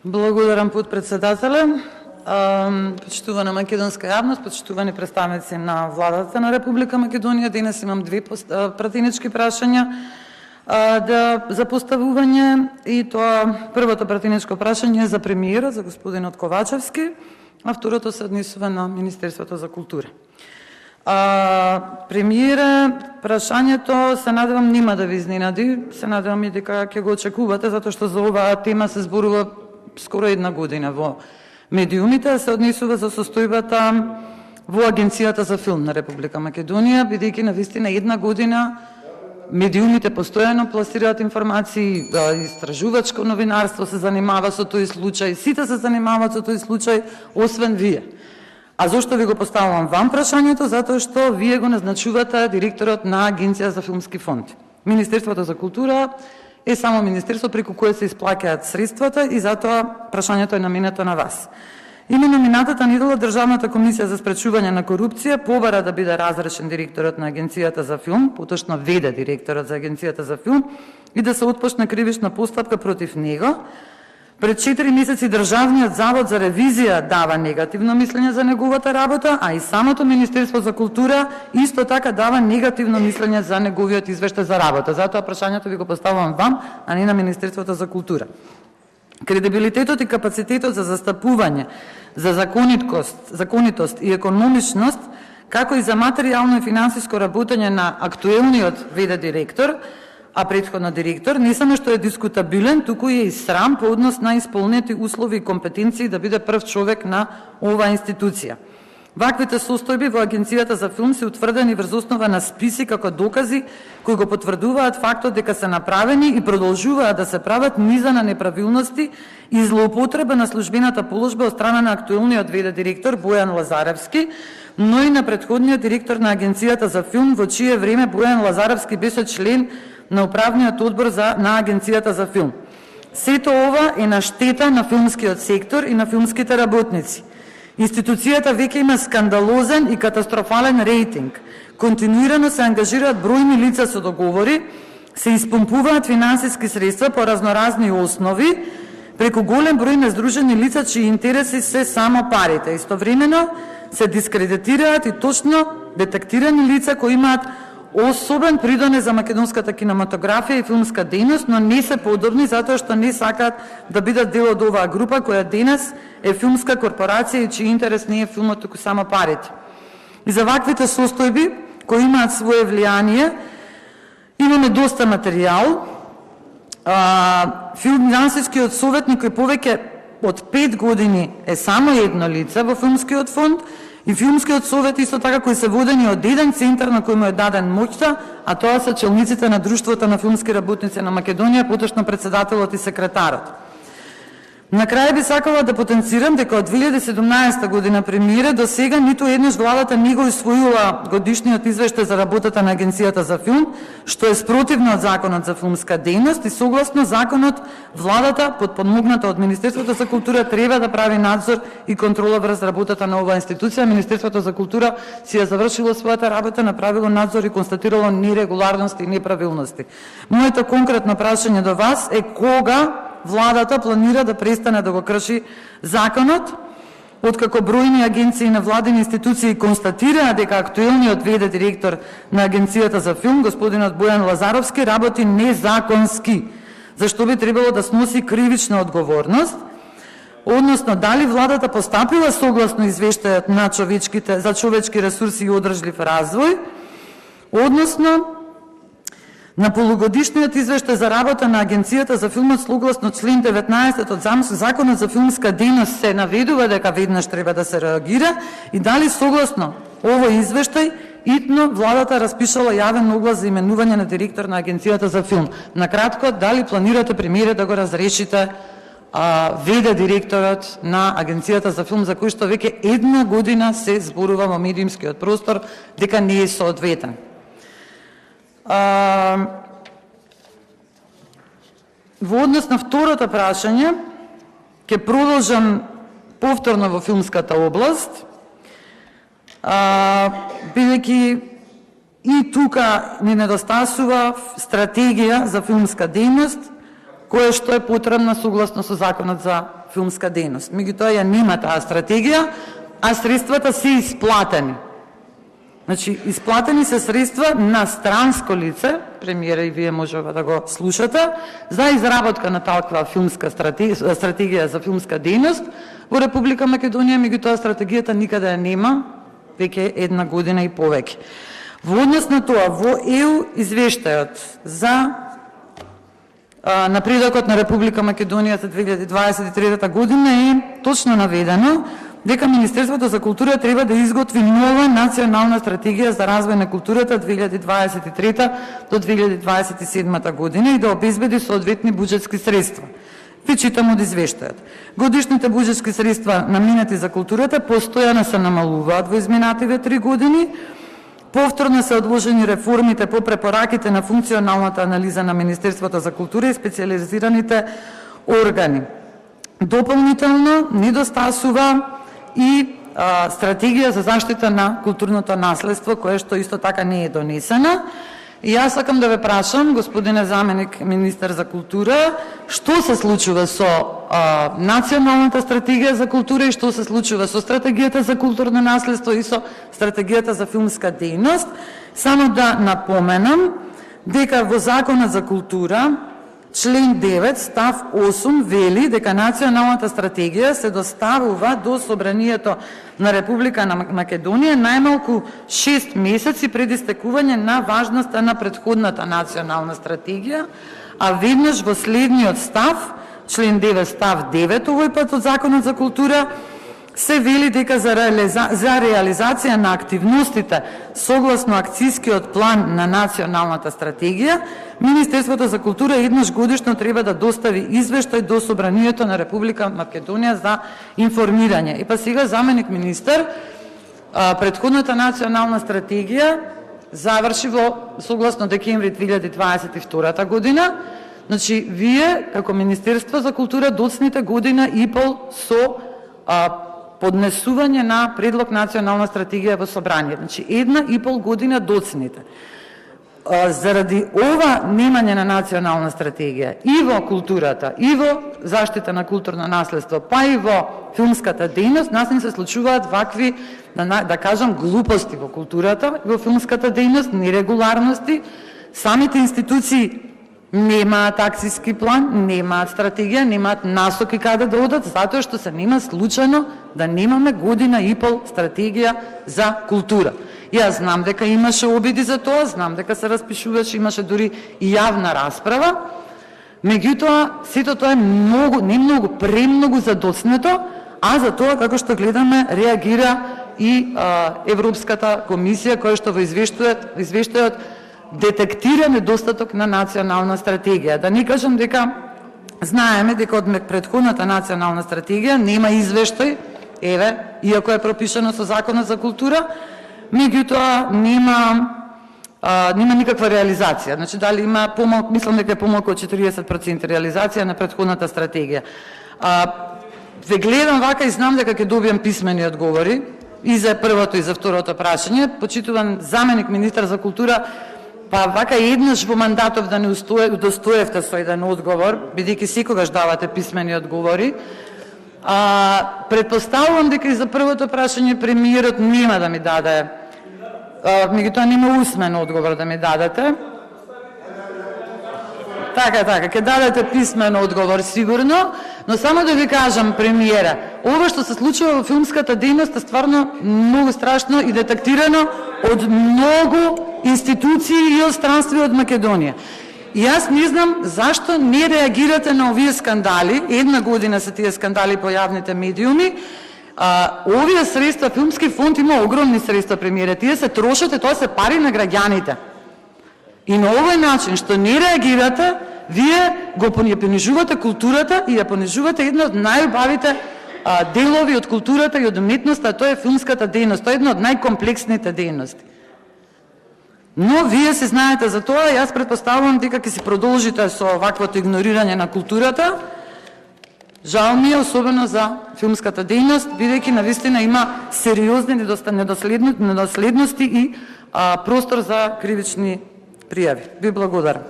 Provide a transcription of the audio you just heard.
Благодарам, подпредседателе. Почитувана македонска јавност, почитувани представници на владата на Република Македонија, денес имам две пратенички прашања за поставување, и тоа првото пратеничко прашање е за премиерот, за господинот Ковачевски, а второто се однесува на Министерството за култура. Премиере, прашањето се надевам нема да ви изненади, се надевам и дека ќе го очекувате, затоа што за оваа тема се зборува скоро една година во медиумите, се однесува за состојбата во Агенцијата за филм на Република Македонија, бидејќи навистина една година медиумите постојано пласираат информации, истражувачко новинарство се занимава со тој случај, сите се занимаваат со тој случај, освен вие. А зошто ви го поставувам вам прашањето? Затоа што вие го назначувате директорот на Агенција за филмски фонд. Министерството за култура е само министерство преку кое се исплаќаат средствата и затоа прашањето е наменето на вас. Именно минатата недела Државната комисија за спречување на корупција побара да биде разрешен директорот на Агенцијата за филм, поточно веде директорот за Агенцијата за филм, и да се отпочне кривична постапка против него. Пред 4 месеци Државниот завод за ревизија дава негативно мислење за неговата работа, а и самото Министерство за култура исто така дава негативно мислење за неговиот извештај за работа. Затоа прашањето ви го поставувам вам, а не на Министерството за култура. Кредибилитетот и капацитетот за застапување, за законитост и економичност, како и за материјално и финансиско работење на актуелниот ВД директор, а претходно директор, не само што е дискутабилен, туку е и срам по однос на исполнети услови и компетенции да биде прв човек на оваа институција. Ваквите состојби во Агенцијата за филм се утврдени врз основа на списи како докази кои го потврдуваат фактот дека се направени и продолжуваат да се прават низа на неправилности и злоупотреба на службената положба од страна на актуелниот ВД директор Бојан Лазаревски, но и на претходниот директор на Агенцијата за филм, во чие време Бојан Лазаревски беше член на управниот одбор на Агенцијата за филм. Сето ова е на штета на филмскиот сектор и на филмските работници. Институцијата веќе има скандалозен и катастрофален рейтинг. Континуирано се ангажираат бројни лица со договори, се испомпуваат финансиски средства по разноразни основи, преку голем број нездружени лица чии интереси се само парите. Истовремено се дискредитираат и точно детектирани лица кои имаат особен придонес за македонската кинематографија и филмска дејност, но не се подобни затоа што не сакаат да бидат дел од оваа група која денес е филмска корпорација и чиј интерес не е филмот, туку само парите. И за ваквите состојби кои имаат свое влијание имаме доста материјал. Финансискиот советник кој повеќе од 5 години е само едно лице во филмскиот фонд, и филмскиот совет исто така кои се водени од еден центар на кој му е даден моќта, а тоа се челниците на Друштвото на филмски работници на Македонија, поточно председателот и секретарот. На крај би сакала да потенцирам дека од 2017 година премиере до сега ниту еднаш владата не го усвоила годишниот извештај за работата на Агенцијата за филм, што е спротивно од Законот за филмска дејност, и согласно законот владата, подпомогната од Министерството за култура, треба да прави надзор и контрола врз работата на оваа институција. Министерството за култура си ја завршило својата работа, направило надзор и констатирало нерегуларности и неправилности. Моето конкретно прашање до вас е кога владата планира да престане да го крши законот, откако бројни агенции на владени институции констатираа дека актуелниот ВД директор на Агенцијата за филм, господинот Бојан Лазаровски, работи незаконски, зашто би требало да сноси кривична одговорност, односно дали владата постапила согласно извештајот на за човечки ресурси и одржлив развој, односно на полугодишниот извештај за работа на Агенцијата за филмот согласно член 19 од Законот за филмска дејност се наведува дека веднаш треба да се реагира, и дали согласно овој извештај итно владата распишала јавен оглас за именување на директор на Агенцијата за филм. На кратко, дали планирате, премиере, да го разрешите ВД директорот на Агенцијата за филм, за кој што веќе една година се зборува во медиумскиот простор дека не е соодветен? Во однос на второто прашање, ќе продолжам повторно во филмската област, бидејќи и тука ни недостасува стратегија за филмска дејност, кое што е потребно согласно со Законот за филмска дејност. Меѓутоа ја нема таа стратегија, а средствата се исплатени. Значи, исплатени се средства на странско лице, премиера и вие можева да го слушате, за изработка на таква филмска стратегија за филмска дејност во Република Македонија, меѓутоа стратегијата никаде ја нема веќе една година и повеќе. Во однос на тоа, во ЕУ извештајот за напредокот на Република Македонија за 2023 година е точно наведено дека Министерството за култура треба да изготви нова национална стратегија за развој на културата 2023 до 2027 година и да обезбеди соодветни буџетски средства. Ви читам од извештајот. Годишните буџетски средства наменети за културата постојано се намалуваат во изминативе 3 години. Повторно се одложени реформите по препораките на функционалната анализа на Министерството за култура и специализираните органи. Дополнително недостасува и стратегија за заштита на културното наследство, кое што исто така не е донесена. И јас сакам да ве прашам, господине заменик министер за култура, што се случува со националната стратегија за култура и што се случува со стратегијата за културно наследство и со стратегијата за филмска дејност. Само да напоменам дека во Законот за култура член 9 став 8 вели дека националната стратегија се доставува до Собранието на Република Македонија најмалку 6 месеци пред истекување на важноста на претходната национална стратегија, а веднаш во следниот став, член 9 став 9 овој пат од Законот за култура, се вели дека за реализација на активностите согласно акцијскиот план на националната стратегија, Министерството за култура еднаш годишно треба да достави извештај до Собранието на Република Македонија за информирање. И па сега заменик министер, претходната национална стратегија заврши во согласно декември 2022 година. Значи, вие како Министерство за култура доцните година и пол со поднесување на предлог национална стратегија во собрание. Значи, 1,5 година доцните. Заради ова немање на национална стратегија и во културата, и во заштита на културно наследство, па и во филмската дејност, нас не се случуваат вакви, да кажам, глупости во културата, во филмската дејност, нерегуларности. Самите институции немаат акцијски план, немаат стратегија, немаат насоки каде да одат, затоа што се нема случајно да немаме година и пол стратегија за култура. Јас знам дека имаше обиди за тоа, знам дека се распишуваше, имаше дури и јавна расправа, меѓутоа сето тоа е многу, не многу, премногу задоцнето, а за тоа, како што гледаме, реагира и Европската комисија, која што во извештајот детектира недостаток на национална стратегија. Да не кажам дека знаеме дека од претходната национална стратегија нема извештај, еве, иако е пропишано со Законот за култура, меѓутоа нема никаква реализација. Значи, дали има помалку, мислам дека е помалку од 40% реализација на претходната стратегија. Ве гледам вака и знам дека ќе добијам писмени одговори и за првото и за второто прашање. Почитуван заменик министер за култура, па вака еднаш во мандатов да не удостоевте со еден одговор, бидејќи секогаш давате писмени одговори. Предпоставувам дека и за првото прашање премиерот нема да ми даде, меѓутоа нема усмен одговор да ми дадете. Така, ќе дадете писмен одговор сигурно, но само да ви кажам, премиера, ова што се случува во филмската дејност е стварно многу страшно и детектирано од многу институции и од странство од Македонија. И јас не знам зашто не реагирате на овие скандали. Една година се тие скандали по јавните медиуми. Овие средства, филмски фонд има огромни средства, премиера. Тие се трошат, тоа се пари на граѓаните. И на овој начин што не реагирате, вие го понижувате културата и ја понижувате една од најубавите делови од културата и од уметноста, тоа е филмската дејност. Тоа е една од најкомплексните дејности. Но вие се знаете за тоа, јас претпоставувам дека ќе си продолжите со ваквото игнорирање на културата. Жал ми е, особено за филмската дејност, бидејќи навистина има сериозни недоследности и простор за кривични пријави. Ви благодарам.